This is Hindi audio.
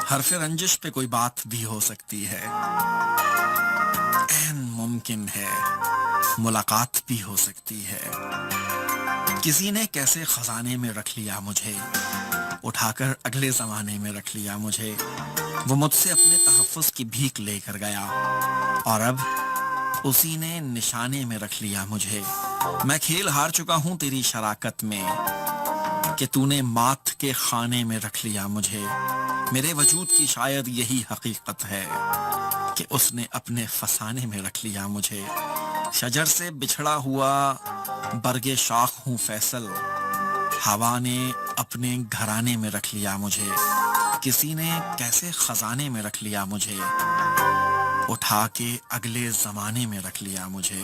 हरफ रंजिश पे कोई बात भी हो सकती है, ऐन मुमकिन है मुलाकात भी हो सकती है। किसी ने कैसे खजाने में रख लिया मुझे, उठाकर अगले जमाने में रख लिया मुझे। वो मुझसे अपने तहफ़्फ़ुज़ की भीख लेकर गया और अब उसी ने निशाने में रख लिया मुझे। मैं खेल हार चुका हूँ तेरी शराकत में कि तूने मात के खाने में रख लिया मुझे। मेरे वजूद की शायद यही हकीकत है कि उसने अपने फसाने में रख लिया मुझे। शजर से बिछड़ा हुआ बरगे शाख हूँ फैसल, हवा ने अपने घराने में रख लिया मुझे। किसी ने कैसे खजाने में रख लिया मुझे, उठा के अगले जमाने में रख लिया मुझे।